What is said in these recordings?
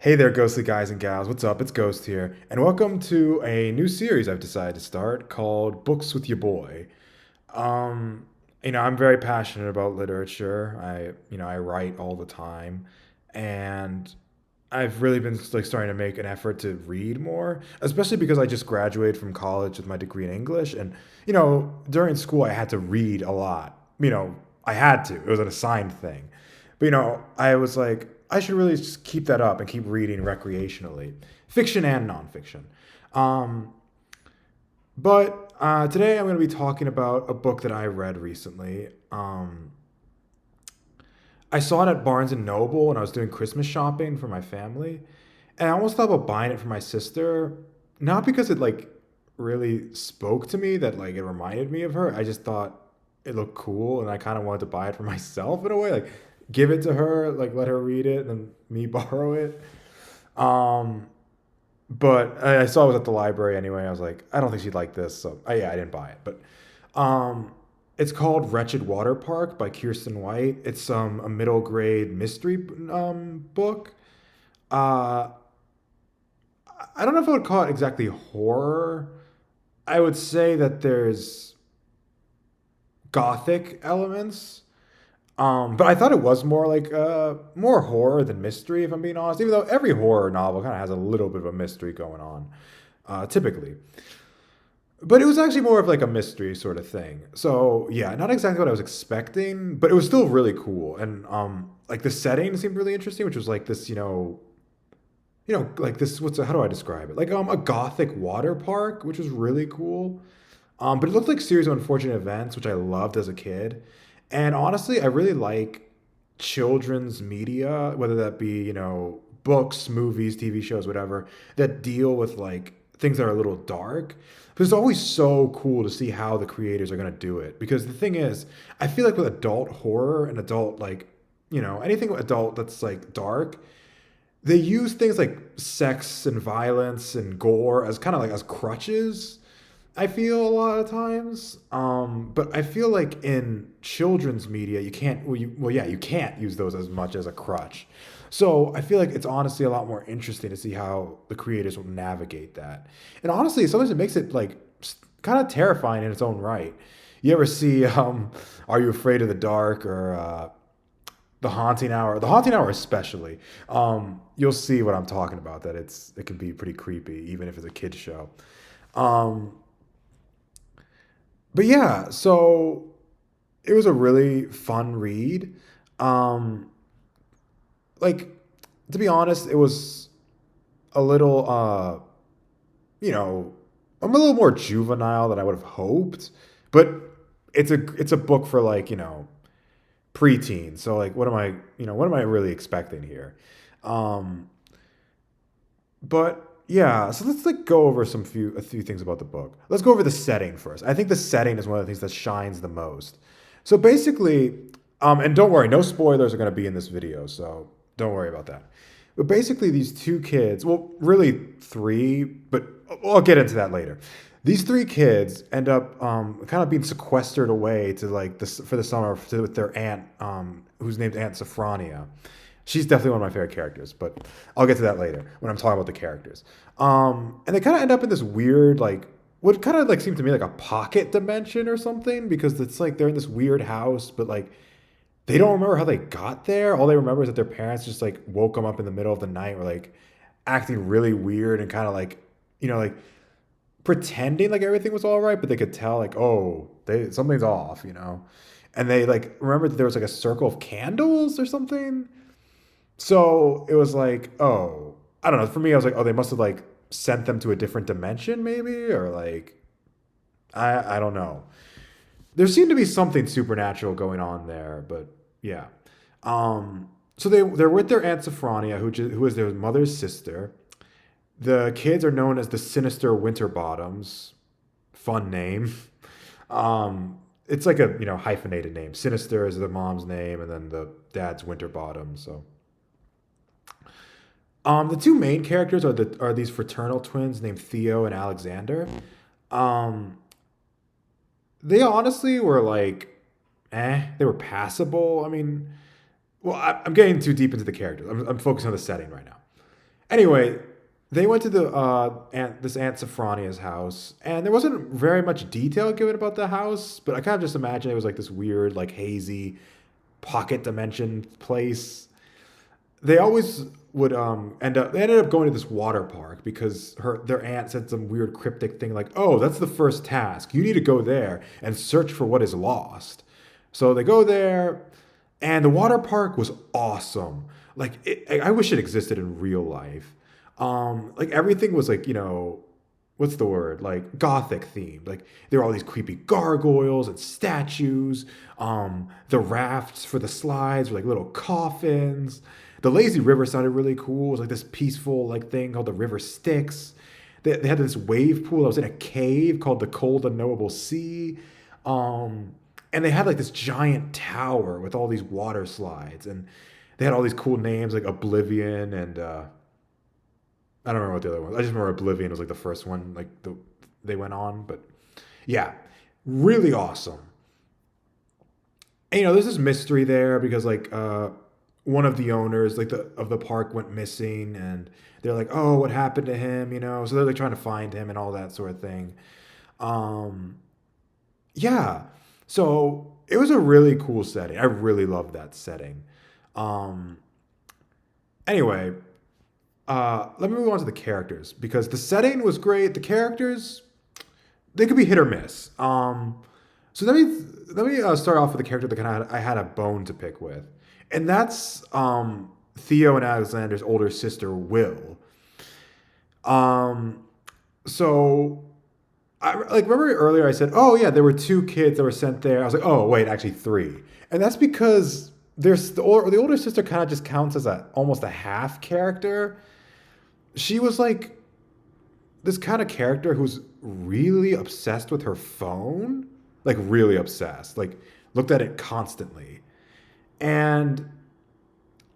Hey there, ghostly guys and gals. What's up? It's Ghost here, and welcome to a new series I've decided to start called Books with Your Boy. Um, I'm very passionate about literature. I write all the time, and I've really been like starting to make an effort to read more, especially because I just graduated from college with my degree in English, and during school I had to read a lot. I had to. It was an assigned thing. But I was like, I should really just keep that up and keep reading recreationally, fiction and nonfiction. Um, but today I'm going to be talking about a book that I read recently. I saw it at Barnes and Noble when I was doing Christmas shopping for my family, and I almost thought about buying it for my sister, not because it like really spoke to me that like it reminded me of her. I just thought it looked cool, and I kind of wanted to buy it for myself in a way, like give it to her, like let her read it, and then me borrow it. Um, but I saw it was at the library anyway. I was like, I don't think she'd like this, so yeah, I didn't buy it. But um, it's called Wretched Waterpark by Kiersten White. It's a middle grade mystery book. Uh, I don't know if I would call it exactly horror. I would say that there's gothic elements. But I thought it was more like more horror than mystery, if I'm being honest. Even though every horror novel kind of has a little bit of a mystery going on, typically. But it was actually more of like a mystery sort of thing. So yeah, not exactly what I was expecting, but it was still really cool. And like the setting seemed really interesting, which was like this, like this. How do I describe it? Like a gothic water park, which was really cool. But it looked like series of unfortunate events, which I loved as a kid. And honestly, I really like children's media, whether that be, books, movies, TV shows, whatever, that deal with like things that are a little dark. But it's always so cool to see how the creators are going to do it. Because the thing is, I feel like with adult horror and adult, like, anything with adult that's like dark, they use things like sex and violence and gore as kind of like as crutches. I feel a lot of times, but I feel like in children's media you can't. Yeah, you can't use those as much as a crutch. So I feel like it's honestly a lot more interesting to see how the creators will navigate that. And honestly, sometimes it makes it like kind of terrifying in its own right. You ever see Are You Afraid of the Dark or The Haunting Hour? The Haunting Hour especially. You'll see what I'm talking about. That it can be pretty creepy even if it's a kids show. Um, but yeah, so it was a really fun read. Um, like to be honest, it was a little you know, I'm a little more juvenile than I would have hoped, but it's a book for like, preteen. So like what am I really expecting here? Um But yeah, so let's like go over a few things about the book. Let's go over the setting first. I think the setting is one of the things that shines the most. So basically, and don't worry, no spoilers are going to be in this video, so don't worry about that. But basically, these two kids, well, really three, but I'll get into that later. These three kids end up kind of being sequestered away to like this for the summer with their aunt, who's named Aunt Sophronia. She's definitely one of my favorite characters, but I'll get to that later when I'm talking about the characters. And they kind of end up in this weird, like, what kind of like seemed to me like a pocket dimension or something, because it's like they're in this weird house, but like they don't remember how they got there. All they remember is that their parents just like woke them up in the middle of the night, or like acting really weird and kind of like, like pretending like everything was all right, but they could tell like, oh, something's off. And they like remember that there was like a circle of candles or something. So it was like, oh, I don't know. For me, I was like, oh, they must have like sent them to a different dimension, maybe, or like, I don't know. There seemed to be something supernatural going on there, but yeah. So they're with their aunt Sophronia, who is their mother's sister. The kids are known as the Sinister Winterbottoms. Fun name. It's like a hyphenated name. Sinister is the mom's name, and then the dad's Winterbottom. So the two main characters are these fraternal twins named Theo and Alexander. Um, they honestly were like, they were passable. I mean, well, I'm getting too deep into the characters. I'm focusing on the setting right now. Anyway, they went to the this Aunt Sophronia's house, and there wasn't very much detail given about the house, but I kind of just imagined it was like this weird, like hazy pocket dimension place. They always would end up they ended up going to this water park because their aunt said some weird cryptic thing like, "Oh, that's the first task. You need to go there and search for what is lost." So they go there, and the water park was awesome. Like I wish it existed in real life. Like everything was like, what's the word? Like gothic themed. Like there were all these creepy gargoyles and statues. The rafts for the slides were like little coffins. The lazy river sounded really cool. It was like this peaceful like thing called the River Styx. They had this wave pool. I was in a cave called the Cold Unknowable Sea. And they had like this giant tower with all these water slides, and they had all these cool names like Oblivion and I don't remember what the other one. I just remember Oblivion was like the first one they went on, but yeah, really awesome. And, there's this mystery there because like one of the owners like the park went missing, and they're like, oh, what happened to him? So they're like trying to find him and all that sort of thing. Um, yeah, so it was a really cool setting. I really loved that setting. Um, anyway, let me move on to the characters because the setting was great. The characters, they could be hit or miss. So let me start off with the character that I had a bone to pick with, and that's Theo and Alexander's older sister Will. Um, so I like remember earlier I said, oh yeah, there were two kids that were sent there. I was like, oh wait, actually three, and that's because there's the older sister kind of just counts as a almost a half character. She was like this kind of character who's really obsessed with her phone, like really obsessed, like looked at it constantly. And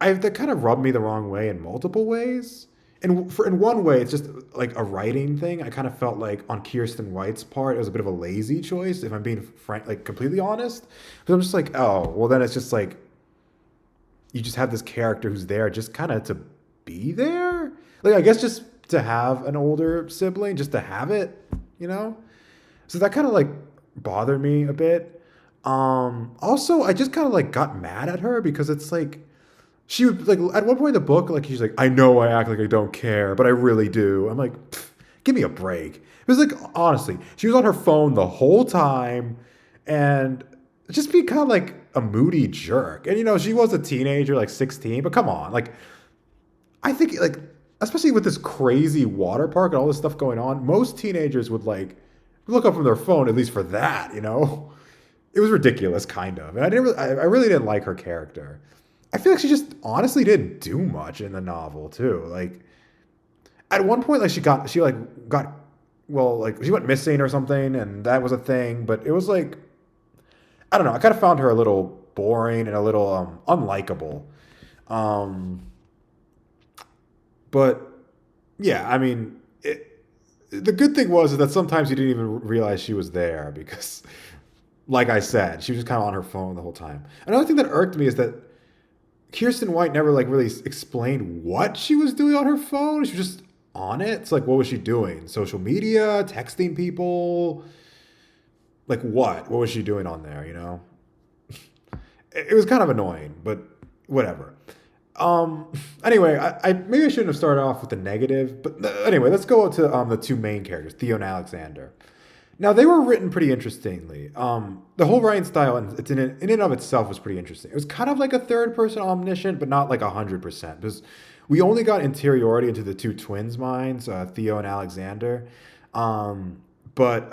that kind of rubbed me the wrong way in multiple ways. And in one way, it's just like a writing thing. I kind of felt like on Kiersten White's part, it was a bit of a lazy choice, if I'm being frank, like completely honest. Because I'm just like, oh, well, then it's just like you just have this character who's there just kind of to be there. Like I guess just to have an older sibling, just to have it, you know. So that kind of like bothered me a bit. Also, I just kind of like got mad at her because it's like she would like at one point in the book, like she's like, I know I act like I don't care, but I really do. I'm like, give me a break. It was like honestly, she was on her phone the whole time, and just be kind of like a moody jerk. And she was a teenager, like 16, but come on, like I think like especially with this crazy water park and all this stuff going on, most teenagers would like look up from their phone at least for that. It was ridiculous, kind of. And I really didn't like her character. I feel like she just honestly didn't do much in the novel too. Like at one point, like well, she went missing or something, and that was a thing. But it was like I don't know. I kind of found her a little boring and a little unlikable. Um, but yeah, I mean, the good thing was that sometimes you didn't even realize she was there because, like I said, she was just kind of on her phone the whole time. Another thing that irked me is that Kiersten White never like really explained what she was doing on her phone. She was just on it. It's like, what was she doing? Social media, texting people, like what? What was she doing on there? It was kind of annoying, but whatever. Anyway, I maybe I shouldn't have started off with the negative, but anyway, let's go to the two main characters, Theo and Alexander. Now they were written pretty interestingly. The whole writing style, and it's in and of itself, was pretty interesting. It was kind of like a third person omniscient, but not like 100%, because we only got interiority into the two twins' minds, Theo and Alexander. But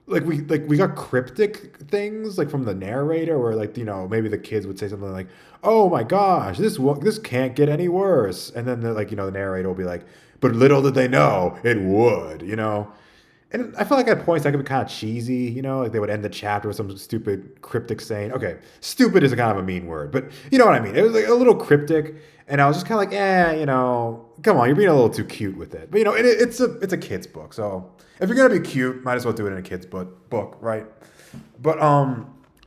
we got cryptic things like from the narrator, where like maybe the kids would say something like, "Oh my gosh, this can't get any worse," and then the narrator will be like, "But little did they know it would." And I felt like at points that could be kind of cheesy. Like they would end the chapter with some stupid cryptic saying. Okay, stupid is a kind of a mean word, but you know what I mean. It was like a little cryptic, and I was just kind of like, come on, you're being a little too cute with it. But it's a kid's book, so if you're gonna be cute, might as well do it in a kid's book, right? But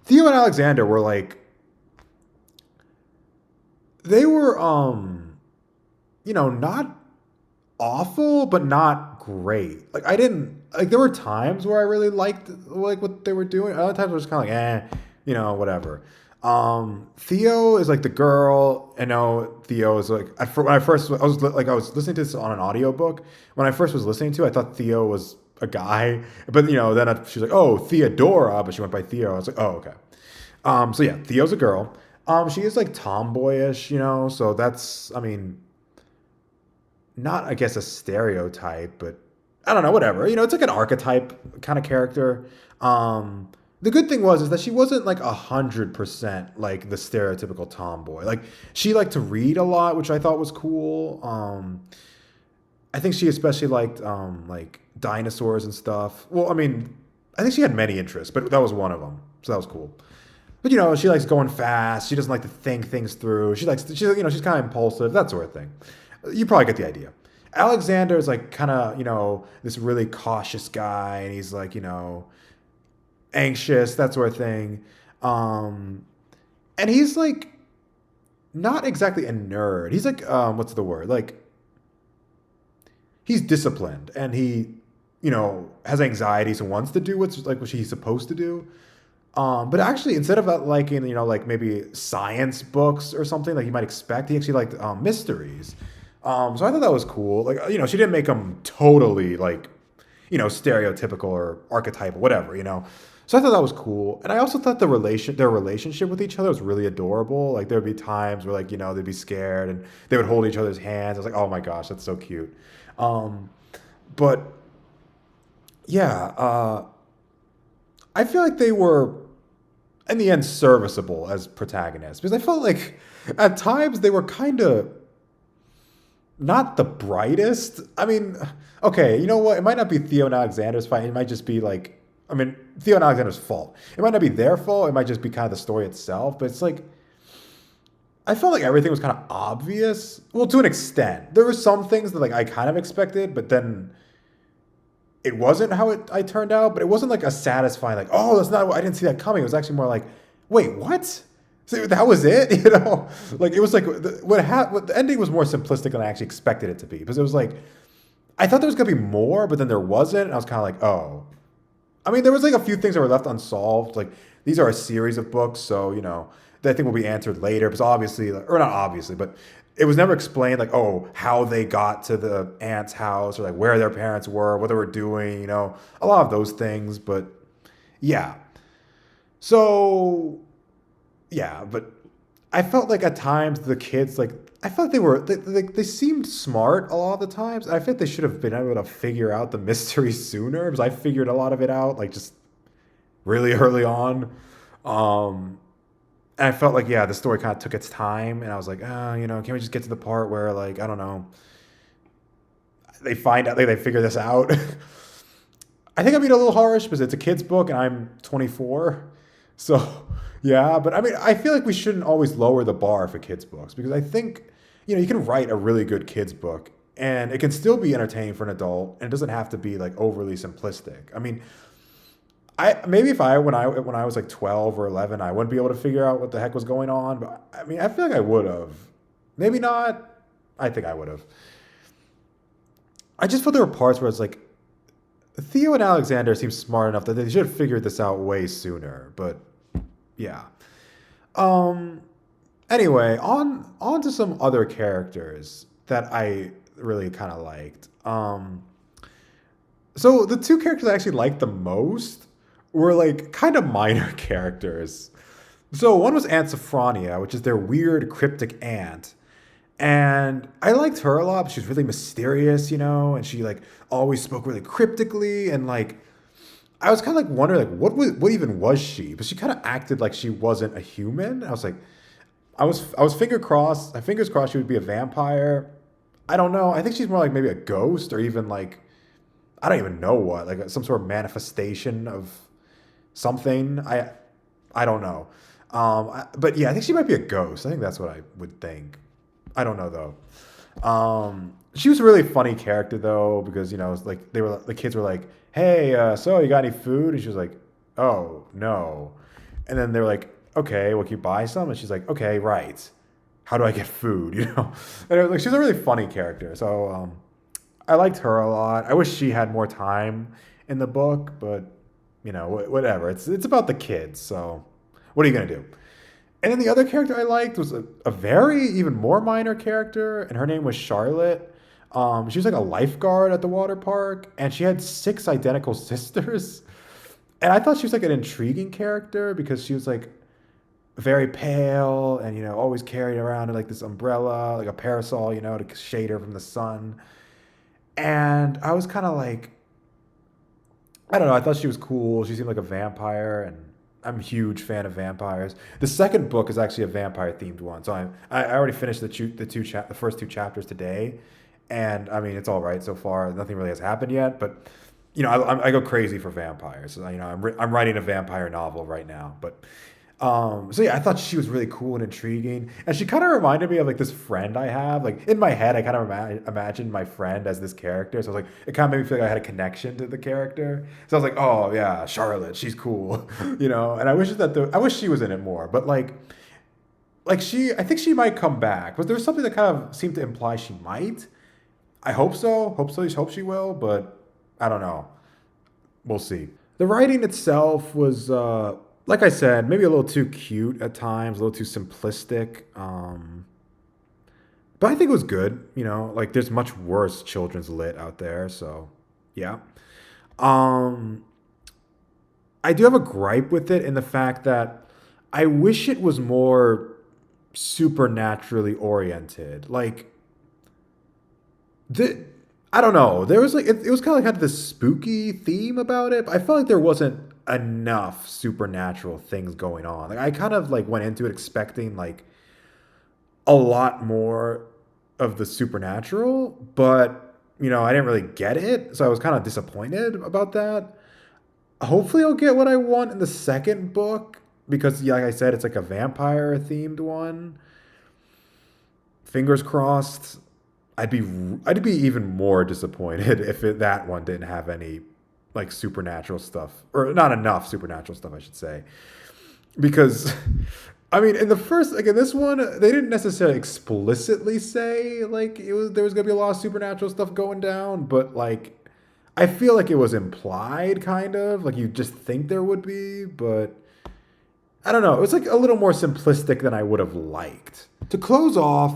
Theo and Alexander were like, they were not awful, but not great. Like I didn't like. There were times where I really liked like what they were doing. Other times I was kind of like, whatever. Theo is like the girl. I know Theo is like when I first I was listening to this on an audiobook. When I first was listening to it, I thought Theo was a guy, but then she's like, oh, Theodora, but she went by Theo. I was like, oh, okay. So yeah, Theo's a girl. She is like tomboyish, so that's, I mean, not, I guess, a stereotype, but I don't know, whatever. It's like an archetype kind of character. The good thing is that she wasn't like 100% like the stereotypical tomboy. Like she liked to read a lot, which I thought was cool. I think she especially liked like dinosaurs and stuff. Well, I mean, I think she had many interests, but that was one of them, so that was cool. But she likes going fast. She doesn't like to think things through. She's kind of impulsive, that sort of thing. You probably get the idea. Alexander is like kind of, this really cautious guy, and he's like, anxious, that sort of thing. And he's like not exactly a nerd. He's like, what's the word? Like he's disciplined, and he, has anxieties and wants to do what's like what he's supposed to do. But actually, instead of liking, like maybe science books or something like you might expect, he actually liked mysteries. So I thought that was cool. Like, she didn't make him totally like, stereotypical or archetypal, whatever. So I thought that was cool. And I also thought their relationship with each other was really adorable. Like there would be times where like, they'd be scared and they would hold each other's hands. I was like, oh my gosh, that's so cute. But yeah, I feel like they were in the end serviceable as protagonists because I felt like at times they were kind of not the brightest. I mean, okay, you know what? It might not be Theo and Alexander's fight. It might just be like, I mean, Theo and Alexander's fault. It might not be their fault. It might just be kind of the story itself. But it's like, I felt like everything was kind of obvious. Well, to an extent. There were some things that like I kind of expected, but then it wasn't how I turned out. But it wasn't like a satisfying, like, oh, that's not, I didn't see that coming. It was actually more like, wait, what? So that was it, Like it was like what the ending was more simplistic than I actually expected it to be because it was like I thought there was gonna be more, but then there wasn't, and I was kind of like, oh. I mean, there was like a few things that were left unsolved. Like these are a series of books, so that I think will be answered later. Because obviously, or not obviously, but it was never explained like, oh, how they got to the aunt's house or like where their parents were, what they were doing. A lot of those things. But yeah, so. Yeah, but I felt like at times the kids like I felt they seemed smart a lot of the times. I think they should have been able to figure out the mystery sooner because I figured a lot of it out like just really early on. And I felt like the story kind of took its time, and I was like, can we just get to the part where like I don't know, they find out they figure this out. I think I'm being a little harsh because it's a kid's book and I'm 24. So, yeah, but I mean, I feel like we shouldn't always lower the bar for kids' books because I think, you can write a really good kids' book and it can still be entertaining for an adult and it doesn't have to be like overly simplistic. I mean, I maybe if I when I was like 12 or 11, I wouldn't be able to figure out what the heck was going on, but I mean, I feel like I would have. Maybe not. I think I would have. I just felt there were parts where it's like Theo and Alexander seem smart enough that they should have figured this out way sooner, but yeah. Um anyway, on to some other characters that I really kind of liked. So the two characters I actually liked the most were like kind of minor characters. So one was Aunt Sophronia, which is their weird cryptic aunt. And I liked her a lot, but she was really mysterious, and she like always spoke really cryptically and like I was kind of like wondering like what even was she? But she kind of acted like she wasn't a human. I was like I was fingers crossed she would be a vampire. I don't know. I think she's more like maybe a ghost or even like I don't even know what, like some sort of manifestation of something. I don't know. But yeah, I think she might be a ghost. I think that's what I would think. I don't know though. She was a really funny character though because it's like the kids were like, "Hey, so you got any food?" And she was like, "Oh no," and then they were like, "Okay, well, can you buy some?" And she's like, "Okay, right. How do I get food?" And it was like she's a really funny character. So I liked her a lot. I wish she had more time in the book, but you know, whatever. It's about the kids, so what are you gonna do? And then the other character I liked was a very even more minor character, and her name was Charlotte. She was like a lifeguard at the water park, and she had six identical sisters. And I thought she was like an intriguing character because she was like very pale and always carried around like this umbrella, like a parasol, to shade her from the sun. And I was kind of like, I don't know. I thought she was cool. She seemed like a vampire, and I'm a huge fan of vampires. The second book is actually a vampire themed one, so I already finished the first two chapters today, and I mean it's all right so far. Nothing really has happened yet, but I go crazy for vampires. So, I'm writing a vampire novel right now, but so yeah, I thought she was really cool and intriguing, and she kind of reminded me of like this friend I have. Like in my head, I kind of imagined my friend as this character. So I was like, it kind of made me feel like I had a connection to the character. So I was like, oh yeah, Charlotte, she's cool, And I wish I wish she was in it more, but I think she might come back. But there was something that kind of seemed to imply she might. I hope so. Hope she will, but I don't know. We'll see. The writing itself was, like I said, maybe a little too cute at times, a little too simplistic. But I think it was good. Like there's much worse children's lit out there. So, yeah. Um, I do have a gripe with it in the fact that I wish it was more supernaturally oriented. Like the I don't know. There was like it was kind of like had this spooky theme about it, but I felt like there wasn't enough supernatural things going on. Like I kind of like went into it expecting like a lot more of the supernatural, but I didn't really get it, so I was kind of disappointed about that. Hopefully, I'll get what I want in the second book because, yeah, like I said, it's like a vampire themed one. Fingers crossed. I'd be I'd be even more disappointed if that one didn't have any like supernatural stuff or not enough supernatural stuff, I should say. Because I mean, in the first like in this one, they didn't necessarily explicitly say like there was gonna be a lot of supernatural stuff going down, but like I feel like it was implied, kind of like you just think there would be, but I don't know. It was like a little more simplistic than I would have liked. To close off,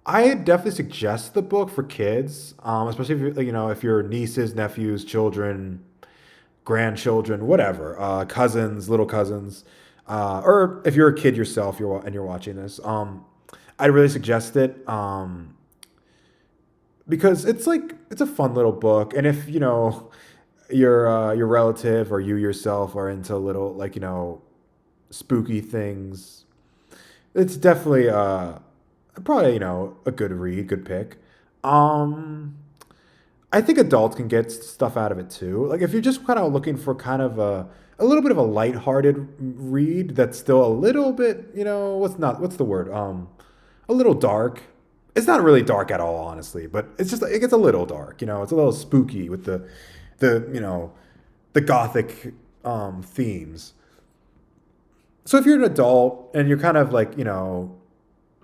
I definitely suggest the book for kids, especially if if your nieces, nephews, children, grandchildren, whatever, cousins, little cousins, or if you're a kid yourself, you're watching this. I really suggest it because it's a fun little book, and if your relative or you yourself are into little spooky things, it's definitely probably a good read, good pick. Um, I think adults can get stuff out of it too. Like if you're just kind of looking for kind of a little bit of a lighthearted read that's still a little bit, what's the word? A little dark. It's not really dark at all, honestly, but it's just it gets a little dark. It's a little spooky with the the gothic themes. So if you're an adult and you're kind of like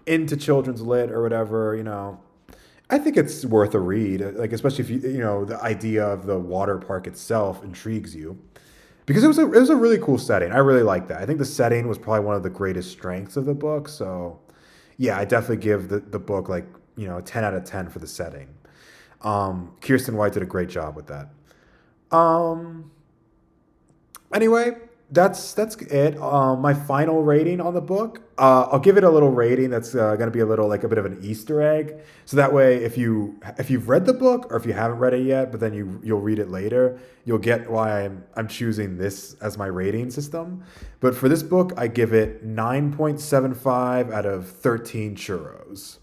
into children's lit or whatever, I think it's worth a read. Like especially if the idea of the water park itself intrigues you, because it was a really cool setting. I really like that. I think the setting was probably one of the greatest strengths of the book. So yeah, I definitely give the book like 10 out of 10 for the setting. Kiersten White did a great job with that. Um, Anyway, that's it. My final rating on the book. I'll give it a little rating that's going to be a little like a bit of an Easter egg. So that way, if you've read the book or if you haven't read it yet, but then you'll read it later, you'll get why I'm choosing this as my rating system. But for this book, I give it 9.75 out of 13 churros.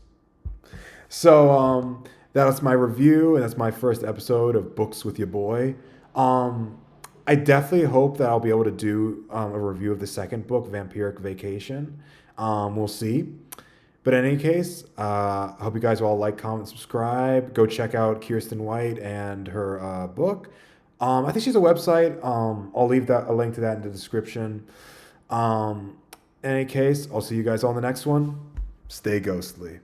So that was my review, and that's my first episode of Books with Your Boy. Um, I definitely hope that I'll be able to do a review of the second book, Vampiric Vacation. We'll see. But in any case, I hope you guys all like, comment, subscribe. Go check out Kiersten White and her book. I think she has a website. I'll leave a link to that in the description. In any case, I'll see you guys on the next one. Stay ghostly.